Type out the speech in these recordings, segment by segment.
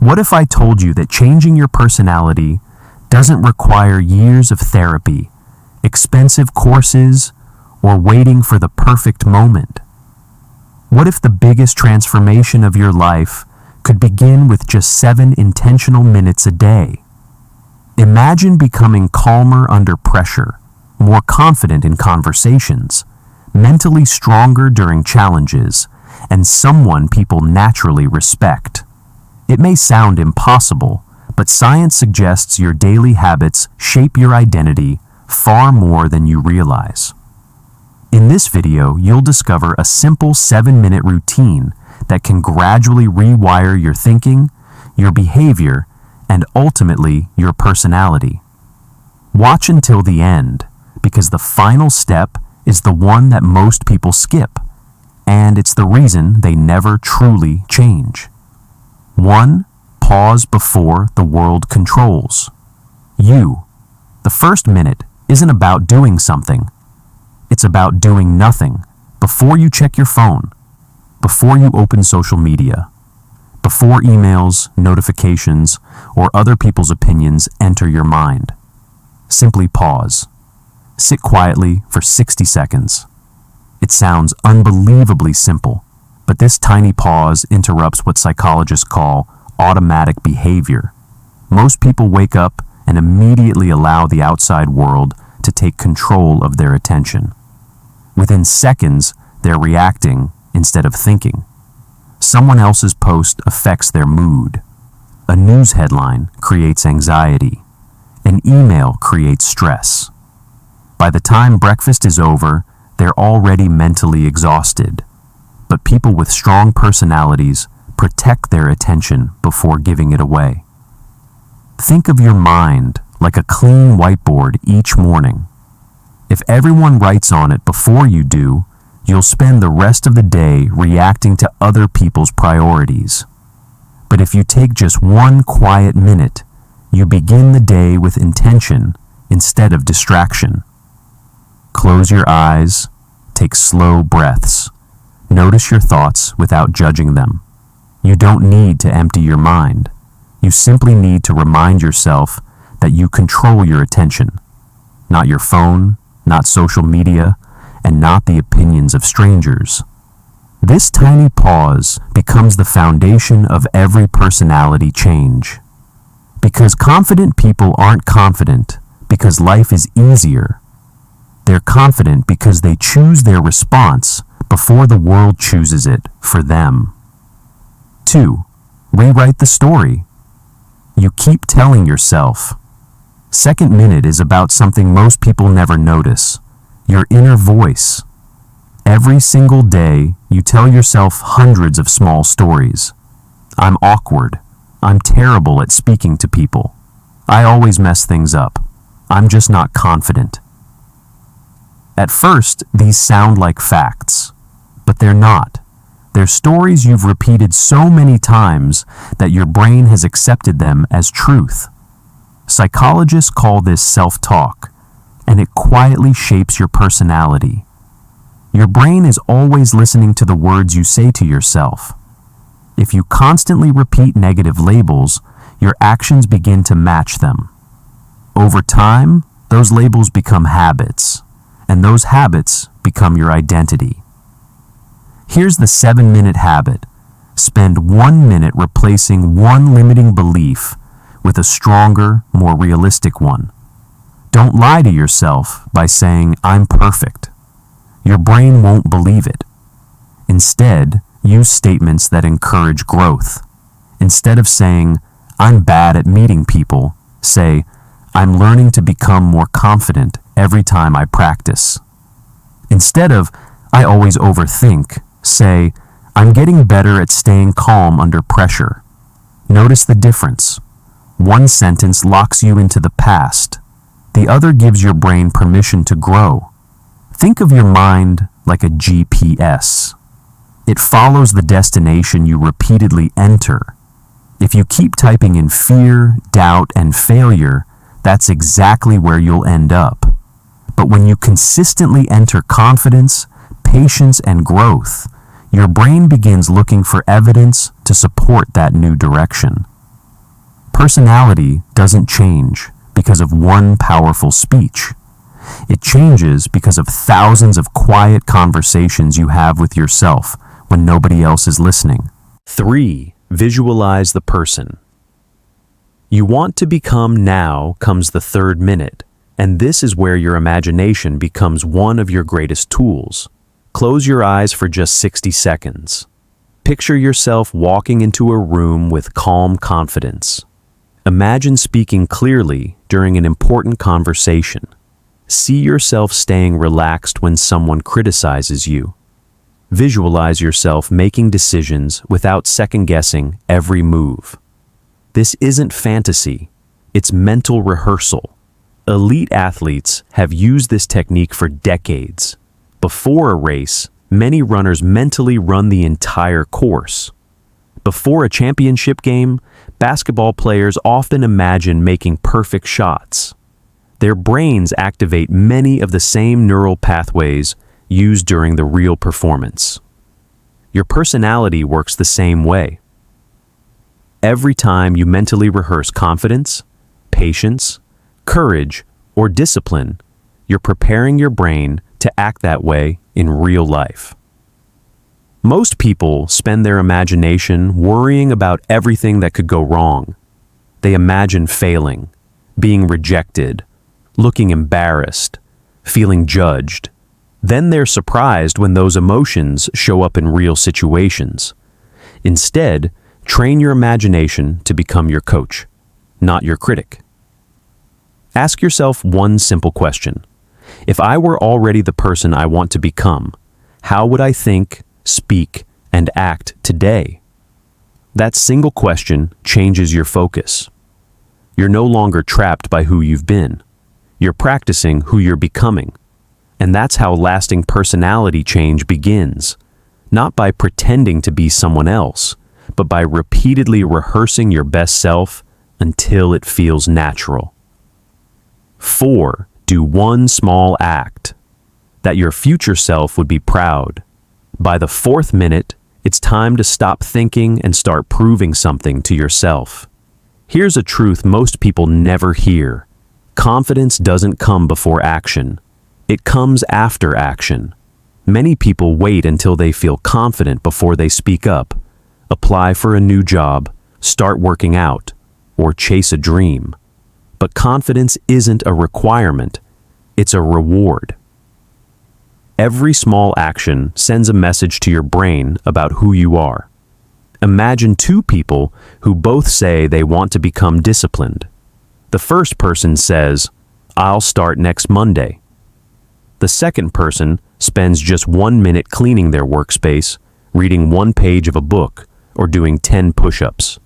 What if I told you that changing your personality doesn't require years of therapy, expensive courses, or waiting for the perfect moment? What if the biggest transformation of your life could begin with just 7 intentional minutes a day? Imagine becoming calmer under pressure, more confident in conversations, mentally stronger during challenges, and someone people naturally respect. It may sound impossible, but science suggests your daily habits shape your identity far more than you realize. In this video, you'll discover a simple 7-minute routine that can gradually rewire your thinking, your behavior, and ultimately your personality. Watch until the end, because the final step is the one that most people skip, and it's the reason they never truly change. 1. Pause before the world controls. You. The first minute isn't about doing something. It's about doing nothing before you check your phone, before you open social media, before emails, notifications, or other people's opinions enter your mind. Simply pause. Sit quietly for 60 seconds. It sounds unbelievably simple, but this tiny pause interrupts what psychologists call automatic behavior. Most people wake up and immediately allow the outside world to take control of their attention. Within seconds, they're reacting instead of thinking. Someone else's post affects their mood. A news headline creates anxiety. An email creates stress. By the time breakfast is over, they're already mentally exhausted. But people with strong personalities protect their attention before giving it away. Think of your mind like a clean whiteboard each morning. If everyone writes on it before you do, you'll spend the rest of the day reacting to other people's priorities. But if you take just 1 quiet minute, you begin the day with intention instead of distraction. Close your eyes, take slow breaths. Notice your thoughts without judging them. You don't need to empty your mind. You simply need to remind yourself that you control your attention, not your phone, not social media, and not the opinions of strangers. This tiny pause becomes the foundation of every personality change. Because confident people aren't confident because life is easier. They're confident because they choose their response before the world chooses it for them. 2. Rewrite the story. You keep telling yourself. Second minute is about something most people never notice. Your inner voice. Every single day, you tell yourself hundreds of small stories. I'm awkward. I'm terrible at speaking to people. I always mess things up. I'm just not confident. At first, these sound like facts, but they're not. They're stories you've repeated so many times that your brain has accepted them as truth. Psychologists call this self-talk, and it quietly shapes your personality. Your brain is always listening to the words you say to yourself. If you constantly repeat negative labels, your actions begin to match them. Over time, those labels become habits, and those habits become your identity. Here's the 7-minute habit. Spend 1 minute replacing one limiting belief with a stronger, more realistic one. Don't lie to yourself by saying, I'm perfect. Your brain won't believe it. Instead, use statements that encourage growth. Instead of saying, I'm bad at meeting people, say, I'm learning to become more confident every time I practice. Instead of, I always overthink, say, I'm getting better at staying calm under pressure. Notice the difference. One sentence locks you into the past. The other gives your brain permission to grow. Think of your mind like a GPS. It follows the destination you repeatedly enter. If you keep typing in fear, doubt, and failure, that's exactly where you'll end up. But when you consistently enter confidence, patience, and growth, your brain begins looking for evidence to support that new direction. personality doesn't change because of one powerful speech. It changes because of thousands of quiet conversations you have with yourself when nobody else is listening. 3. Visualize the person. You want to become now comes the third minute, and this is where your imagination becomes one of your greatest tools. Close your eyes for just 60 seconds. Picture yourself walking into a room with calm confidence. Imagine speaking clearly during an important conversation. See yourself staying relaxed when someone criticizes you. Visualize yourself making decisions without second-guessing every move. This isn't fantasy, it's mental rehearsal. Elite athletes have used this technique for decades. Before a race, many runners mentally run the entire course. Before a championship game, basketball players often imagine making perfect shots. Their brains activate many of the same neural pathways used during the real performance. Your personality works the same way. Every time you mentally rehearse confidence, patience, courage, or discipline, you're preparing your brain to act that way in real life. Most people spend their imagination worrying about everything that could go wrong. They imagine failing, being rejected, looking embarrassed, feeling judged. Then they're surprised when those emotions show up in real situations. Instead, train your imagination to become your coach, not your critic. Ask yourself one simple question. If I were already the person I want to become, how would I think, speak, and act today? That single question changes your focus. You're no longer trapped by who you've been. You're practicing who you're becoming. And that's how lasting personality change begins, not by pretending to be someone else, but by repeatedly rehearsing your best self until it feels natural. 4. Do one small act that your future self would be proud. By the 4th minute, it's time to stop thinking and start proving something to yourself. Here's a truth most people never hear. Confidence doesn't come before action. It comes after action. Many people wait until they feel confident before they speak up, apply for a new job, start working out, or chase a dream. But confidence isn't a requirement, it's a reward. Every small action sends a message to your brain about who you are. Imagine two people who both say they want to become disciplined. The first person says, "I'll start next Monday." The second person spends just 1 minute cleaning their workspace, reading 1 page of a book, or doing 10 push-ups.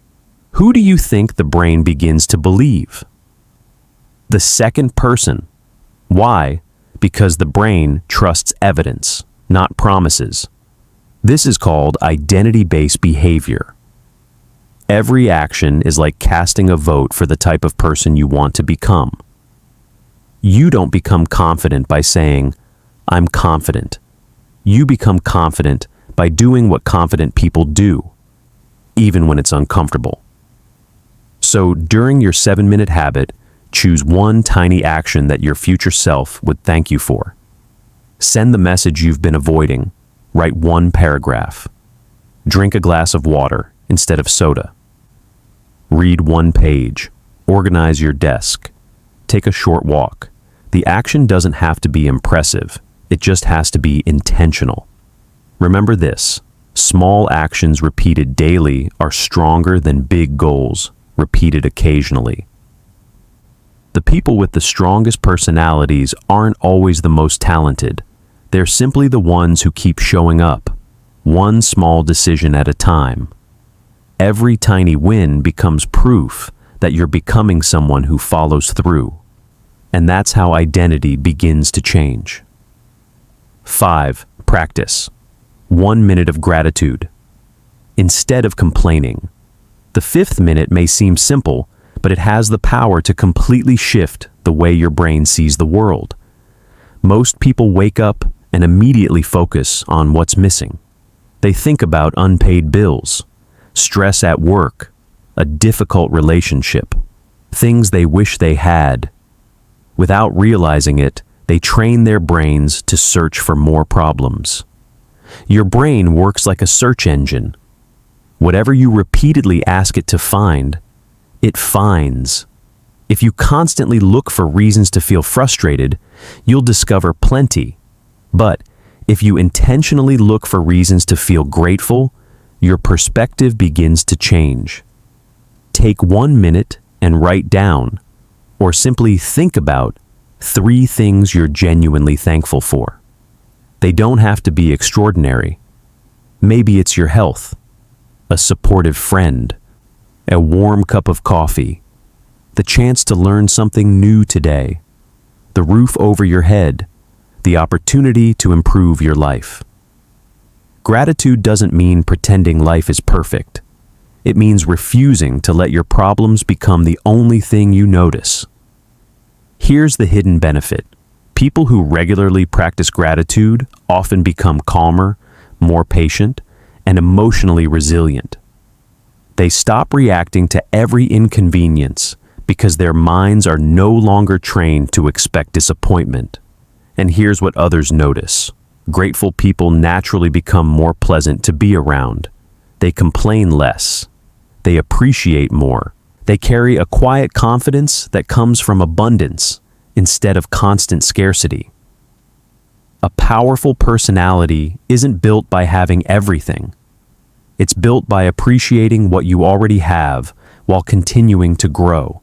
Who do you think the brain begins to believe? The second person. Why? Because the brain trusts evidence, not promises. This is called identity-based behavior. Every action is like casting a vote for the type of person you want to become. You don't become confident by saying, "I'm confident." You become confident by doing what confident people do, even when it's uncomfortable. So during your 7-minute habit, choose one tiny action that your future self would thank you for. Send the message you've been avoiding. Write 1 paragraph. Drink a glass of water instead of soda. Read 1 page. Organize your desk. Take a short walk. The action doesn't have to be impressive. It just has to be intentional. Remember this: small actions repeated daily are stronger than big goals repeated occasionally. The people with the strongest personalities aren't always the most talented. They're simply the ones who keep showing up, one small decision at a time. Every tiny win becomes proof that you're becoming someone who follows through. And that's how identity begins to change. 5. Practice. 1 minute of gratitude. Instead of complaining. The 5th minute may seem simple, but it has the power to completely shift the way your brain sees the world. Most people wake up and immediately focus on what's missing. They think about unpaid bills, stress at work, a difficult relationship, things they wish they had. Without realizing it, they train their brains to search for more problems. Your brain works like a search engine. Whatever you repeatedly ask it to find, it finds. If you constantly look for reasons to feel frustrated, you'll discover plenty. But if you intentionally look for reasons to feel grateful, your perspective begins to change. Take 1 minute and write down, or simply think about, 3 things you're genuinely thankful for. They don't have to be extraordinary. Maybe it's your health, a supportive friend, a warm cup of coffee, the chance to learn something new today, the roof over your head, the opportunity to improve your life. Gratitude doesn't mean pretending life is perfect. It means refusing to let your problems become the only thing you notice. Here's the hidden benefit. People who regularly practice gratitude often become calmer, more patient, and emotionally resilient. They stop reacting to every inconvenience because their minds are no longer trained to expect disappointment. And here's what others notice. Grateful people naturally become more pleasant to be around. They complain less. They appreciate more. They carry a quiet confidence that comes from abundance instead of constant scarcity. A powerful personality isn't built by having everything. It's built by appreciating what you already have while continuing to grow.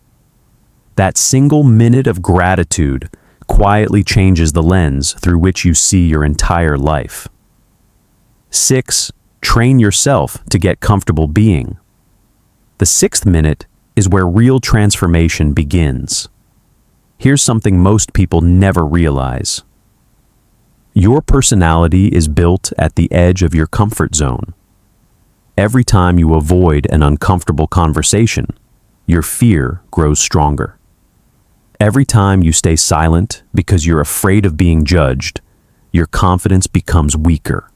That single minute of gratitude quietly changes the lens through which you see your entire life. 6. Train yourself to get comfortable being. The 6th minute is where real transformation begins. Here's something most people never realize. Your personality is built at the edge of your comfort zone. Every time you avoid an uncomfortable conversation, your fear grows stronger. Every time you stay silent because you're afraid of being judged, your confidence becomes weaker.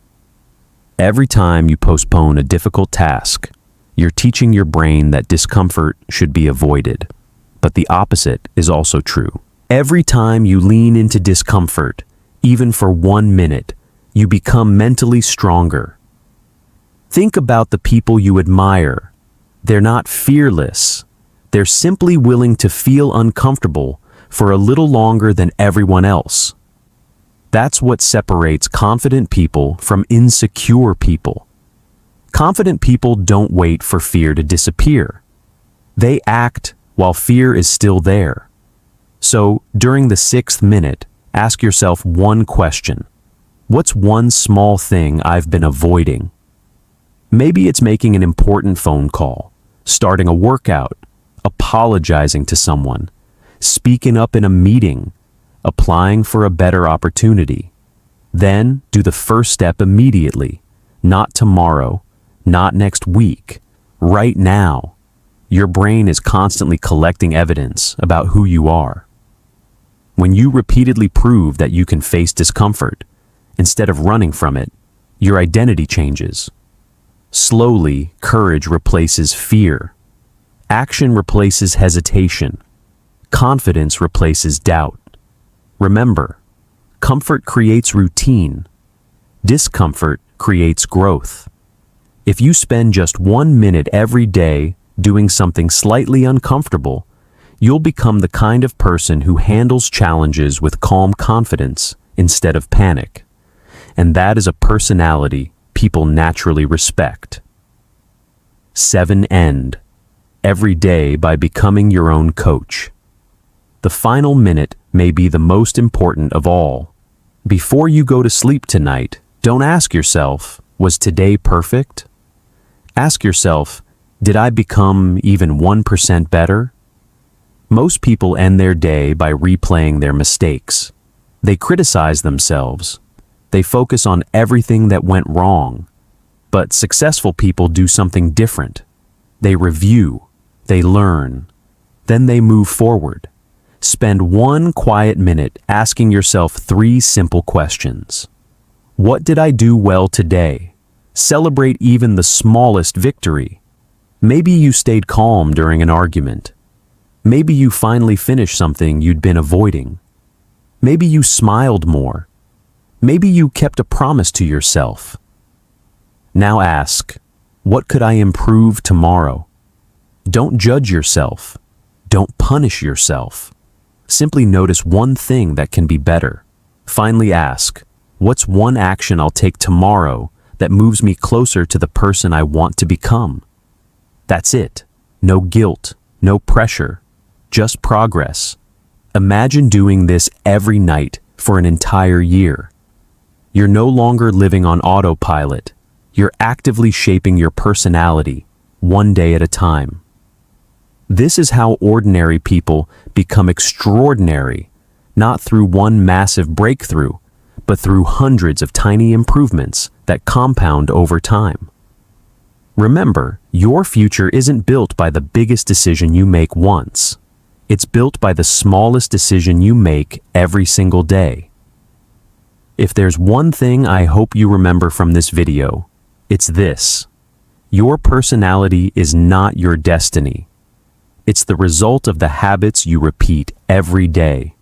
Every time you postpone a difficult task, you're teaching your brain that discomfort should be avoided. But the opposite is also true. Every time you lean into discomfort, even for 1 minute, you become mentally stronger. Think about the people you admire. They're not fearless. They're simply willing to feel uncomfortable for a little longer than everyone else. That's what separates confident people from insecure people. Confident people don't wait for fear to disappear. They act while fear is still there. So, during the 6th minute, ask yourself one question. What's one small thing I've been avoiding? Maybe it's making an important phone call, starting a workout, apologizing to someone, speaking up in a meeting, applying for a better opportunity. Then do the first step immediately, not tomorrow, not next week, right now. Your brain is constantly collecting evidence about who you are. When you repeatedly prove that you can face discomfort, instead of running from it, your identity changes. Slowly, courage replaces fear. Action replaces hesitation. Confidence replaces doubt. Remember, comfort creates routine. Discomfort creates growth. If you spend just 1 minute every day doing something slightly uncomfortable, you'll become the kind of person who handles challenges with calm confidence instead of panic. And that is a personality people naturally respect. 7. End every day by becoming your own coach. The final minute may be the most important of all. Before you go to sleep tonight, don't ask yourself, was today perfect? Ask yourself, did I become even 1% better? Most people end their day by replaying their mistakes. They criticize themselves. They focus on everything that went wrong. But successful people do something different. They review, they learn, then they move forward. Spend 1 quiet minute asking yourself 3 simple questions. What did I do well today? Celebrate even the smallest victory. Maybe you stayed calm during an argument. Maybe you finally finished something you'd been avoiding. Maybe you smiled more. Maybe you kept a promise to yourself. Now ask, what could I improve tomorrow? Don't judge yourself. Don't punish yourself. Simply notice one thing that can be better. Finally ask, what's one action I'll take tomorrow that moves me closer to the person I want to become? That's it. No guilt, no pressure, just progress. Imagine doing this every night for an entire year. You're no longer living on autopilot. You're actively shaping your personality, one day at a time. This is how ordinary people become extraordinary, not through one massive breakthrough, but through hundreds of tiny improvements that compound over time. Remember, your future isn't built by the biggest decision you make once. It's built by the smallest decision you make every single day. If there's one thing I hope you remember from this video, it's this. Your personality is not your destiny. It's the result of the habits you repeat every day.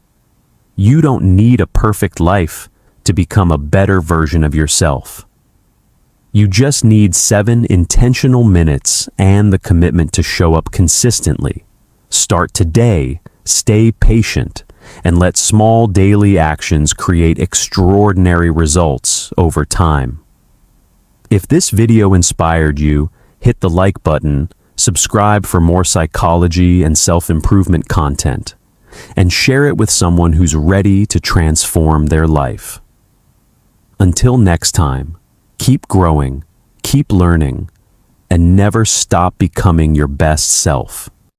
You don't need a perfect life to become a better version of yourself. You just need 7 intentional minutes and the commitment to show up consistently. Start today, stay patient, and let small daily actions create extraordinary results over time. If this video inspired you, hit the like button, subscribe for more psychology and self-improvement content, and share it with someone who's ready to transform their life. Until next time, keep growing, keep learning, and never stop becoming your best self.